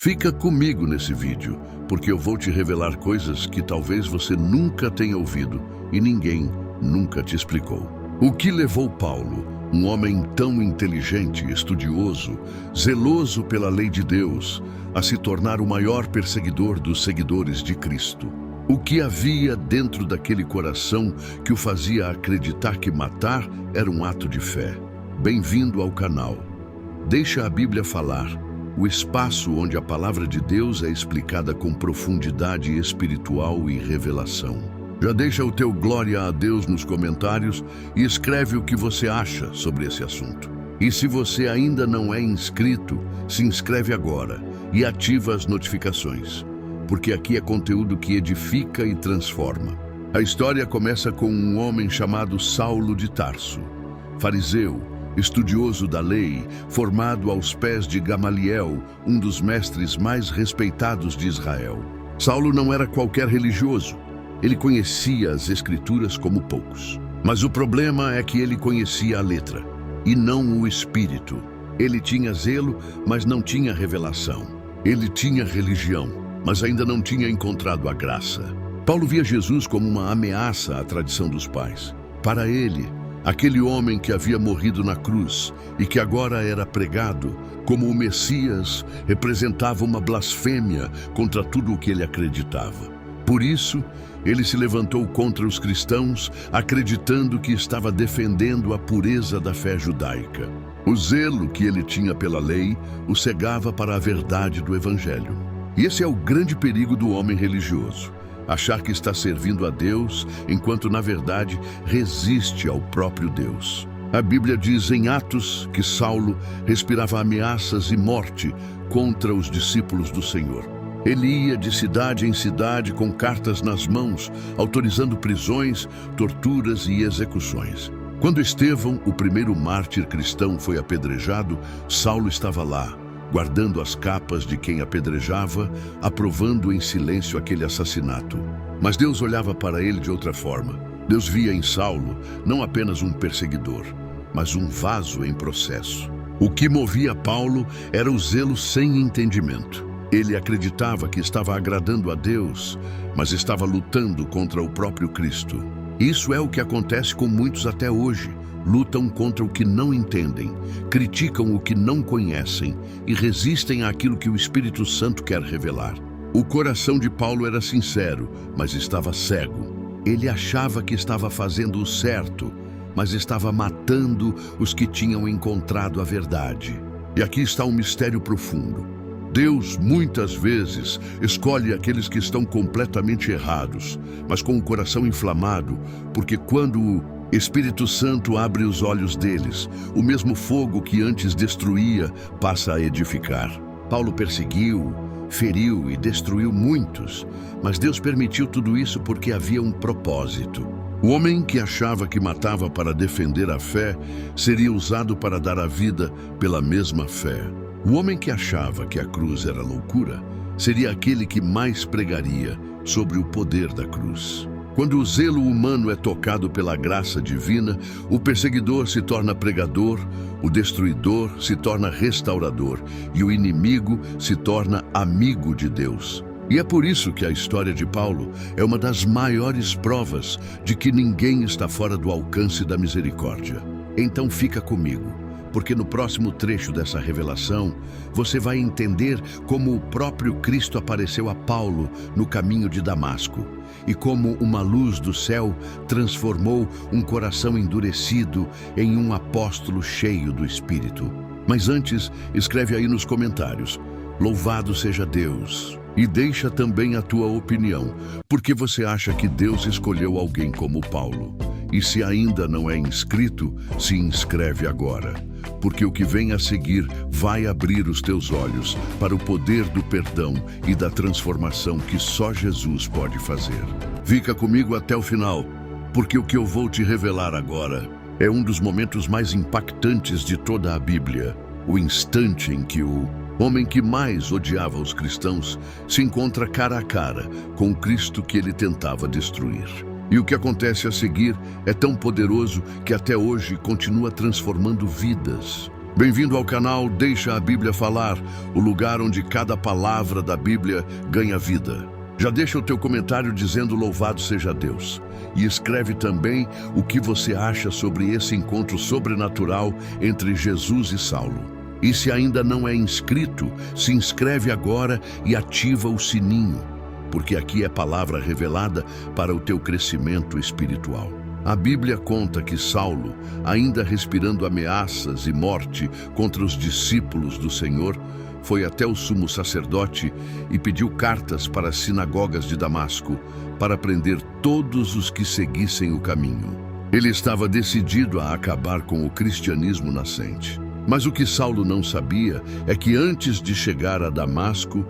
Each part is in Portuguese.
Fica comigo nesse vídeo, porque eu vou te revelar coisas que talvez você nunca tenha ouvido e ninguém nunca te explicou. O que levou Paulo, um homem tão inteligente, estudioso, zeloso pela lei de Deus, a se tornar o maior perseguidor dos seguidores de Cristo? O que havia dentro daquele coração que o fazia acreditar que matar era um ato de fé? Bem-vindo ao canal. Deixa a Bíblia falar, o espaço onde a palavra de Deus é explicada com profundidade espiritual e revelação. Já deixa o teu glória a Deus nos comentários e escreve o que você acha sobre esse assunto. E se você ainda não é inscrito, se inscreve agora e ativa as notificações, porque aqui é conteúdo que edifica e transforma. A história começa com um homem chamado Saulo de Tarso, fariseu, estudioso da lei, formado aos pés de Gamaliel, um dos mestres mais respeitados de Israel. Saulo não era qualquer religioso. Ele conhecia as Escrituras como poucos. Mas o problema é que ele conhecia a letra, e não o espírito. Ele tinha zelo, mas não tinha revelação. Ele tinha religião, mas ainda não tinha encontrado a graça. Paulo via Jesus como uma ameaça à tradição dos pais. Para ele, aquele homem que havia morrido na cruz e que agora era pregado como o Messias representava uma blasfêmia contra tudo o que ele acreditava. Por isso, ele se levantou contra os cristãos, acreditando que estava defendendo a pureza da fé judaica. O zelo que ele tinha pela lei o cegava para a verdade do Evangelho. E esse é o grande perigo do homem religioso. Achar que está servindo a Deus, enquanto na verdade resiste ao próprio Deus. A Bíblia diz em Atos que Saulo respirava ameaças e morte contra os discípulos do Senhor. Ele ia de cidade em cidade com cartas nas mãos, autorizando prisões, torturas e execuções. Quando Estevão, o primeiro mártir cristão, foi apedrejado, Saulo estava lá, guardando as capas de quem apedrejava, aprovando em silêncio aquele assassinato. Mas Deus olhava para ele de outra forma. Deus via em Saulo não apenas um perseguidor, mas um vaso em processo. O que movia Paulo era o zelo sem entendimento. Ele acreditava que estava agradando a Deus, mas estava lutando contra o próprio Cristo. Isso é o que acontece com muitos até hoje. Lutam contra o que não entendem, criticam o que não conhecem e resistem àquilo que o Espírito Santo quer revelar. O coração de Paulo era sincero, mas estava cego. Ele achava que estava fazendo o certo, mas estava matando os que tinham encontrado a verdade. E aqui está um mistério profundo. Deus, muitas vezes, escolhe aqueles que estão completamente errados, mas com o coração inflamado, porque quando o Espírito Santo abre os olhos deles, o mesmo fogo que antes destruía passa a edificar. Paulo perseguiu, feriu e destruiu muitos, mas Deus permitiu tudo isso porque havia um propósito. O homem que achava que matava para defender a fé seria usado para dar a vida pela mesma fé. O homem que achava que a cruz era loucura seria aquele que mais pregaria sobre o poder da cruz. Quando o zelo humano é tocado pela graça divina, o perseguidor se torna pregador, o destruidor se torna restaurador e o inimigo se torna amigo de Deus. E é por isso que a história de Paulo é uma das maiores provas de que ninguém está fora do alcance da misericórdia. Então fica comigo, porque no próximo trecho dessa revelação, você vai entender como o próprio Cristo apareceu a Paulo no caminho de Damasco e como uma luz do céu transformou um coração endurecido em um apóstolo cheio do Espírito. Mas antes, escreve aí nos comentários: louvado seja Deus! E deixa também a tua opinião, porque você acha que Deus escolheu alguém como Paulo. E se ainda não é inscrito, se inscreve agora, porque o que vem a seguir vai abrir os teus olhos para o poder do perdão e da transformação que só Jesus pode fazer. Fica comigo até o final, porque o que eu vou te revelar agora é um dos momentos mais impactantes de toda a Bíblia, o instante em que o homem que mais odiava os cristãos se encontra cara a cara com o Cristo que ele tentava destruir. E o que acontece a seguir é tão poderoso que até hoje continua transformando vidas. Bem-vindo ao canal Deixa a Bíblia Falar, o lugar onde cada palavra da Bíblia ganha vida. Já deixa o teu comentário dizendo louvado seja Deus. E escreve também o que você acha sobre esse encontro sobrenatural entre Jesus e Saulo. E se ainda não é inscrito, se inscreve agora e ativa o sininho, porque aqui é palavra revelada para o teu crescimento espiritual. A Bíblia conta que Saulo, ainda respirando ameaças e morte contra os discípulos do Senhor, foi até o sumo sacerdote e pediu cartas para as sinagogas de Damasco para prender todos os que seguissem o caminho. Ele estava decidido a acabar com o cristianismo nascente. Mas o que Saulo não sabia é que antes de chegar a Damasco,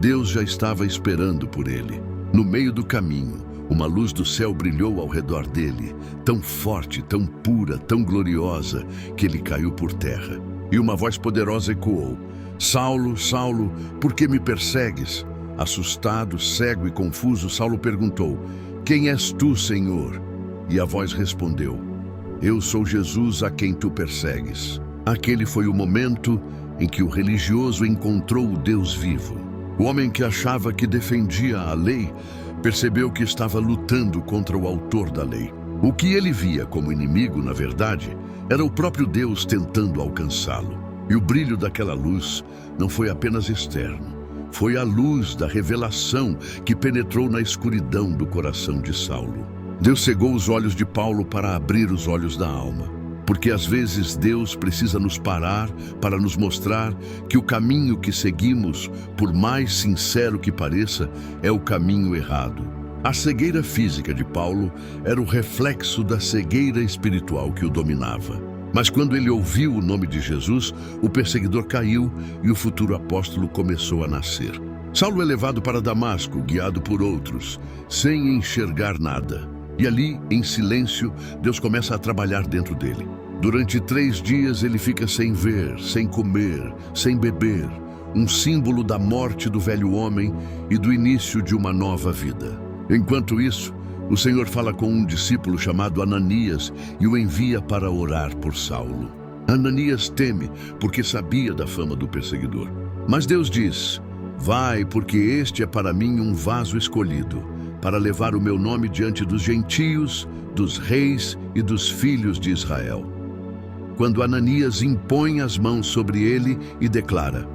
Deus já estava esperando por ele. No meio do caminho, uma luz do céu brilhou ao redor dele, tão forte, tão pura, tão gloriosa, que ele caiu por terra. E uma voz poderosa ecoou: Saulo, Saulo, por que me persegues? Assustado, cego e confuso, Saulo perguntou: Quem és tu, Senhor? E a voz respondeu: Eu sou Jesus a quem tu persegues. Aquele foi o momento em que o religioso encontrou o Deus vivo. O homem que achava que defendia a lei percebeu que estava lutando contra o autor da lei. O que ele via como inimigo, na verdade, era o próprio Deus tentando alcançá-lo. E o brilho daquela luz não foi apenas externo, foi a luz da revelação que penetrou na escuridão do coração de Saulo. Deus cegou os olhos de Paulo para abrir os olhos da alma. Porque às vezes Deus precisa nos parar para nos mostrar que o caminho que seguimos, por mais sincero que pareça, é o caminho errado. A cegueira física de Paulo era o reflexo da cegueira espiritual que o dominava. Mas quando ele ouviu o nome de Jesus, o perseguidor caiu e o futuro apóstolo começou a nascer. Saulo é levado para Damasco, guiado por outros, sem enxergar nada. E ali, em silêncio, Deus começa a trabalhar dentro dele. Durante 3 dias ele fica sem ver, sem comer, sem beber, um símbolo da morte do velho homem e do início de uma nova vida. Enquanto isso, o Senhor fala com um discípulo chamado Ananias e o envia para orar por Saulo. Ananias teme, porque sabia da fama do perseguidor. Mas Deus diz: Vai, porque este é para mim um vaso escolhido, para levar o meu nome diante dos gentios, dos reis e dos filhos de Israel. Quando Ananias impõe as mãos sobre ele e declara: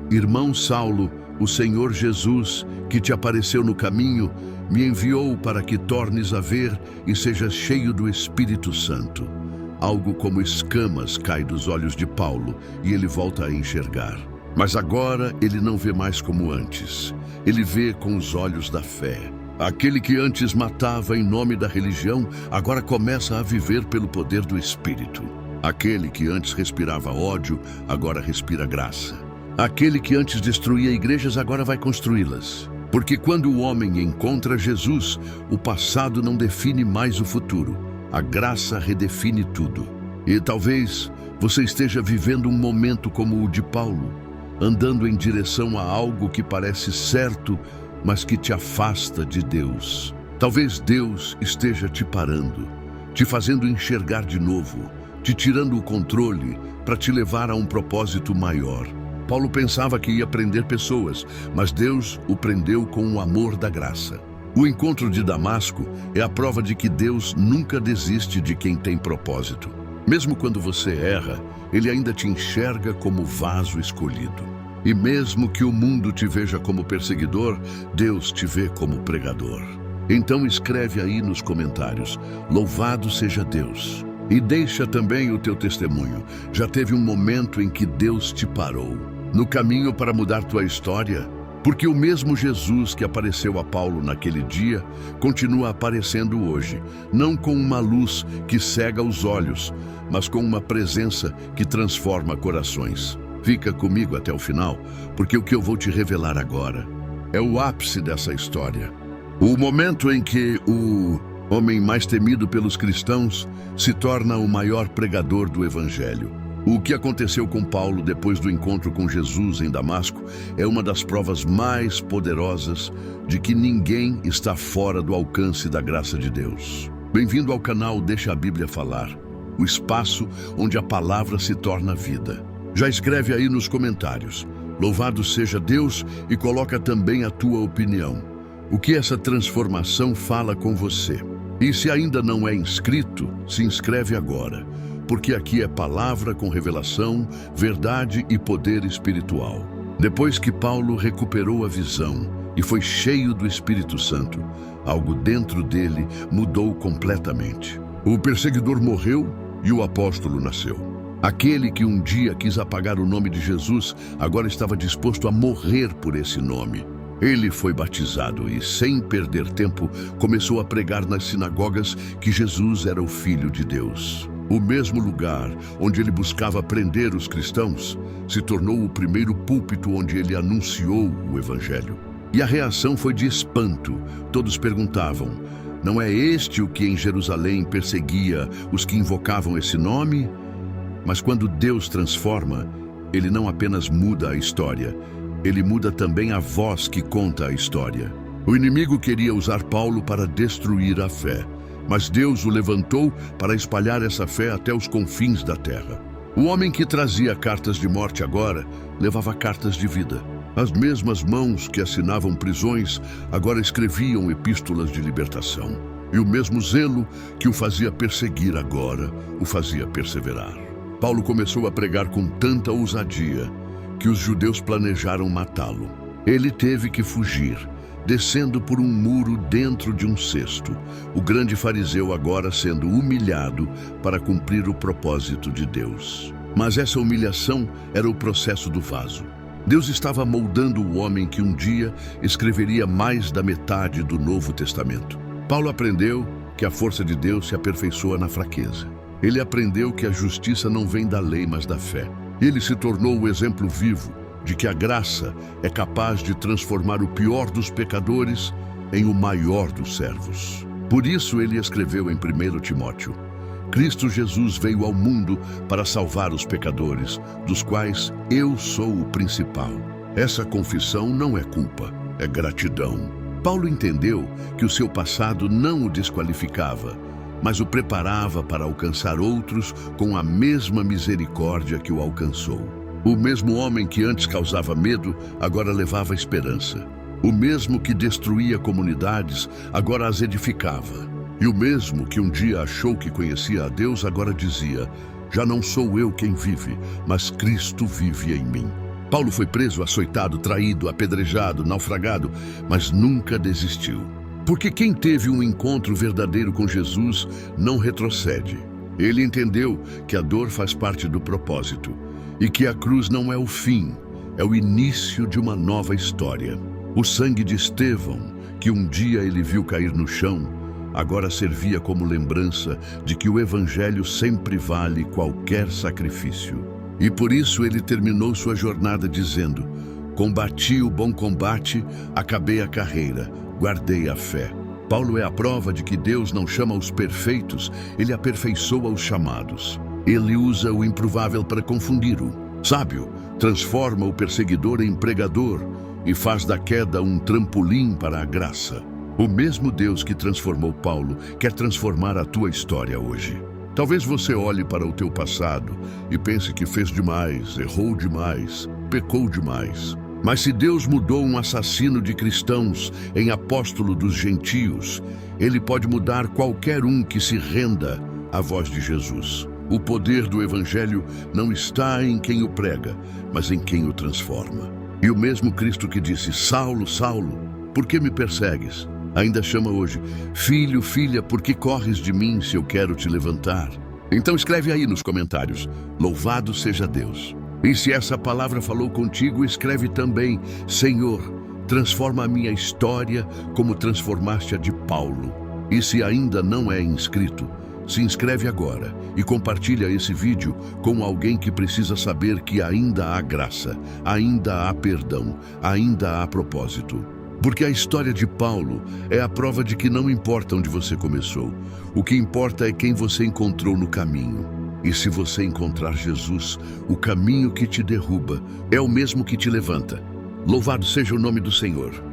Irmão Saulo, o Senhor Jesus, que te apareceu no caminho, me enviou para que tornes a ver e sejas cheio do Espírito Santo. Algo como escamas cai dos olhos de Paulo e ele volta a enxergar. Mas agora ele não vê mais como antes. Ele vê com os olhos da fé. Aquele que antes matava em nome da religião, agora começa a viver pelo poder do Espírito. Aquele que antes respirava ódio, agora respira graça. Aquele que antes destruía igrejas, agora vai construí-las. Porque quando o homem encontra Jesus, o passado não define mais o futuro. A graça redefine tudo. E talvez você esteja vivendo um momento como o de Paulo, andando em direção a algo que parece certo, mas que te afasta de Deus. Talvez Deus esteja te parando, te fazendo enxergar de novo, te tirando o controle para te levar a um propósito maior. Paulo pensava que ia prender pessoas, mas Deus o prendeu com o amor da graça. O encontro de Damasco é a prova de que Deus nunca desiste de quem tem propósito. Mesmo quando você erra, Ele ainda te enxerga como vaso escolhido. E mesmo que o mundo te veja como perseguidor, Deus te vê como pregador. Então escreve aí nos comentários: Louvado seja Deus. E deixa também o teu testemunho. Já teve um momento em que Deus te parou no caminho para mudar tua história? Porque o mesmo Jesus que apareceu a Paulo naquele dia continua aparecendo hoje, não com uma luz que cega os olhos, mas com uma presença que transforma corações. Fica comigo até o final, porque o que eu vou te revelar agora é o ápice dessa história. O momento em que o homem mais temido pelos cristãos se torna o maior pregador do Evangelho. O que aconteceu com Paulo depois do encontro com Jesus em Damasco é uma das provas mais poderosas de que ninguém está fora do alcance da graça de Deus. Bem-vindo ao canal Deixa a Bíblia Falar, o espaço onde a palavra se torna vida. Já escreve aí nos comentários. Louvado seja Deus e coloca também a tua opinião. O que essa transformação fala com você? E se ainda não é inscrito, se inscreve agora, porque aqui é palavra com revelação, verdade e poder espiritual. Depois que Paulo recuperou a visão e foi cheio do Espírito Santo, algo dentro dele mudou completamente. O perseguidor morreu e o apóstolo nasceu. Aquele que um dia quis apagar o nome de Jesus, agora estava disposto a morrer por esse nome. Ele foi batizado e, sem perder tempo, começou a pregar nas sinagogas que Jesus era o Filho de Deus. O mesmo lugar onde ele buscava prender os cristãos se tornou o primeiro púlpito onde ele anunciou o Evangelho. E a reação foi de espanto. Todos perguntavam: não é este o que em Jerusalém perseguia os que invocavam esse nome? Mas quando Deus transforma, ele não apenas muda a história, ele muda também a voz que conta a história. O inimigo queria usar Paulo para destruir a fé, mas Deus o levantou para espalhar essa fé até os confins da terra. O homem que trazia cartas de morte agora levava cartas de vida. As mesmas mãos que assinavam prisões agora escreviam epístolas de libertação. E o mesmo zelo que o fazia perseguir agora o fazia perseverar. Paulo começou a pregar com tanta ousadia que os judeus planejaram matá-lo. Ele teve que fugir, descendo por um muro dentro de um cesto, o grande fariseu agora sendo humilhado para cumprir o propósito de Deus. Mas essa humilhação era o processo do vaso. Deus estava moldando o homem que um dia escreveria mais da metade do Novo Testamento. Paulo aprendeu que a força de Deus se aperfeiçoa na fraqueza. Ele aprendeu que a justiça não vem da lei, mas da fé. Ele se tornou o exemplo vivo de que a graça é capaz de transformar o pior dos pecadores em o maior dos servos. Por isso ele escreveu em 1 Timóteo: Cristo Jesus veio ao mundo para salvar os pecadores, dos quais eu sou o principal. Essa confissão não é culpa, é gratidão. Paulo entendeu que o seu passado não o desqualificava, mas o preparava para alcançar outros com a mesma misericórdia que o alcançou. O mesmo homem que antes causava medo, agora levava esperança. O mesmo que destruía comunidades, agora as edificava. E o mesmo que um dia achou que conhecia a Deus, agora dizia: já não sou eu quem vive, mas Cristo vive em mim. Paulo foi preso, açoitado, traído, apedrejado, naufragado, mas nunca desistiu. Porque quem teve um encontro verdadeiro com Jesus não retrocede. Ele entendeu que a dor faz parte do propósito e que a cruz não é o fim, é o início de uma nova história. O sangue de Estevão, que um dia ele viu cair no chão, agora servia como lembrança de que o Evangelho sempre vale qualquer sacrifício. E por isso ele terminou sua jornada dizendo: combati o bom combate, acabei a carreira, guardei a fé. Paulo é a prova de que Deus não chama os perfeitos, ele aperfeiçoa os chamados. Ele usa o improvável para confundir o sábio, transforma o perseguidor em pregador e faz da queda um trampolim para a graça. O mesmo Deus que transformou Paulo quer transformar a tua história hoje. Talvez você olhe para o teu passado e pense que fez demais, errou demais, pecou demais. Mas se Deus mudou um assassino de cristãos em apóstolo dos gentios, Ele pode mudar qualquer um que se renda à voz de Jesus. O poder do Evangelho não está em quem o prega, mas em quem o transforma. E o mesmo Cristo que disse: Saulo, Saulo, por que me persegues? Ainda chama hoje: filho, filha, por que corres de mim se eu quero te levantar? Então escreve aí nos comentários: louvado seja Deus. E se essa palavra falou contigo, escreve também: Senhor, transforma a minha história como transformaste a de Paulo. E se ainda não é inscrito, se inscreve agora e compartilha esse vídeo com alguém que precisa saber que ainda há graça, ainda há perdão, ainda há propósito. Porque a história de Paulo é a prova de que não importa onde você começou, o que importa é quem você encontrou no caminho. E se você encontrar Jesus, o caminho que te derruba é o mesmo que te levanta. Louvado seja o nome do Senhor.